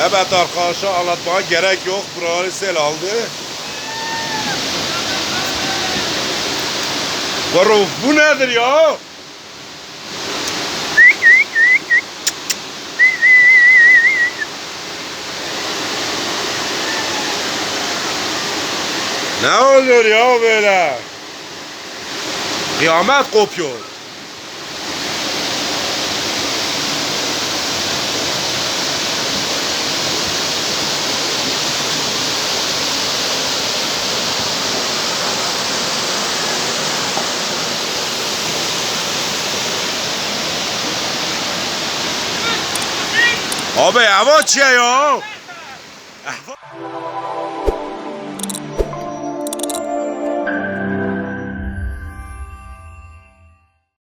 Evet arkadaşlar, anlatmaya gerek yok. Buraları sel aldı. Varuf, bu nedir ya? Ne oluyor ya böyle? Kıyamet kopuyor. Abi yavaş ya.